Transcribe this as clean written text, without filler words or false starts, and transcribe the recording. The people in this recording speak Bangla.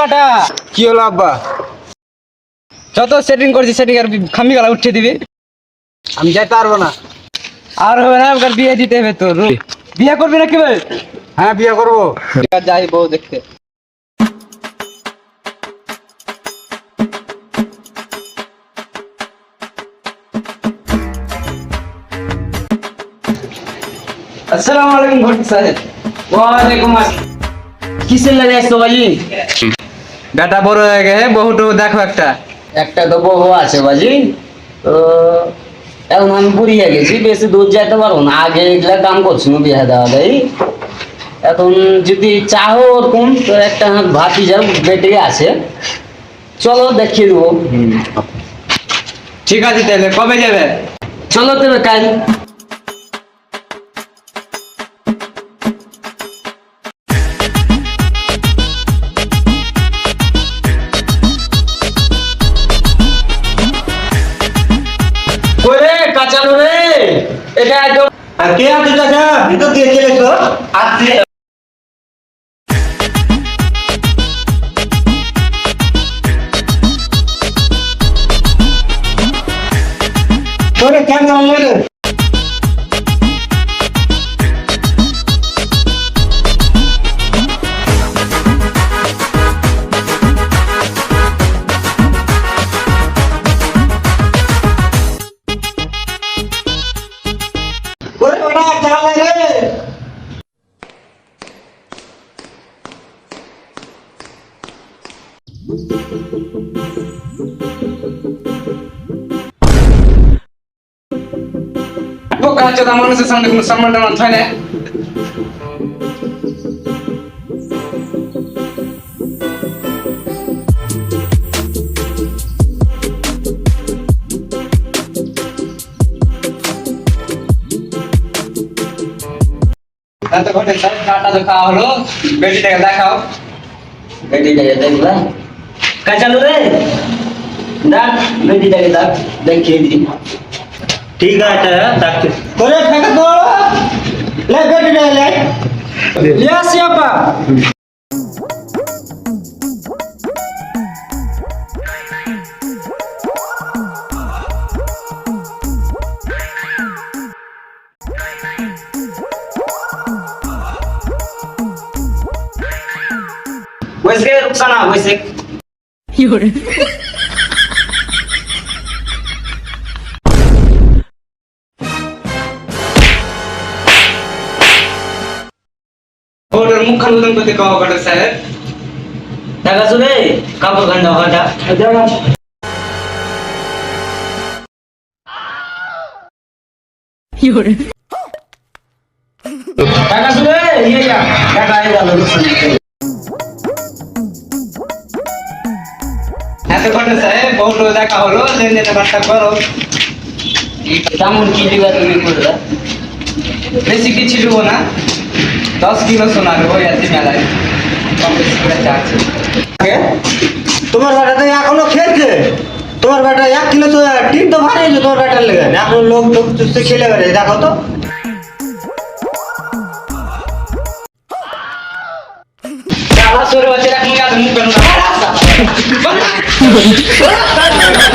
বেটা কি হলো আব্বা? যত সেটিং করছি সেটিং আর খামি গলা উঠিয়ে দিবি। আমি যাইতে পারবো না। আর হবে না, ওকে বিয়ে দিতে হবে তোর। বিয়ে করবি না কি ভাই? হ্যাঁ বিয়ে করবো। যাই বউ দেখতে। আসসালামু আলাইকুম ভট্ট সাহেব। ওয়ালাইকুম আসসালাম। কিসের লাগে আসছো বাজি? বেটা বড় হয়ে গেছে, বহুটু দেখো একটা। একটা তো বউ আছে বাজি, তো এখন আমি পুরিয়ে গেছি, বেশি দূর যাইতে পারবো না। আগে এগুলা কাম করছিল বিয়ে দেওয়া দেয়। এখন যদি চাও ওরকম তো একটা ভাতিজার বেটি আছে, চলো দেখিয়ে দেবো। ঠিক আছে, তাহলে কবে যাবে? চলো তবে কাল। ওরে কাঁচালো রে, এটা একদম আর কে আছে চাচা? ভিতর দিয়ে চলে এসো। আসছে। তোরে কেন আনলে রে? ওরে ওটা চালাই রে। বোকা চোদা মানুষের সামনে কোনো সম্মান টম্মান হয় না। তাতে ঘটে স্যার, চাটা তো খাওয়া হলো, বেটিটাকে দেখাও। বেটিটাকে দেখবা? কাঁচালো রে, দেখ বেটিটাকে দেখ, দেখিয়ে দিই। ঠিক আছে ডাক্তার। করে ফেকা তো। লে বেটি রে লে। ইয়েস আপা। वैसे रुखसाना वैसे ওর মুখখান উদম করতে কওয়া ঘটে স্যার। দেখা শুনে কাপড় গান্ডা গান্ডা দেখা শুনে ইয়ে যা দেখা এই গেল এত ঘটে স্যার, বহুত দেখা হলো, লেনদেন বার্তা করো। তেমন কি দিবা তুমি করবে? বেশি কিছু দেবো না, 10 কিলো সোনা দেবো, এতে মেলায় কম বেশি করে যা আছে। তোমার বেটা তো এখনো খেলছে। তোমার বেটা 1 কিলো তো টিন তো ভারী হয়েছে তোমার বেটার লেগে। এখন লোক লোক তো খেলে বেড়ে দেখো তো। সারা সরে বাচ্চা এখন মুখ মুখ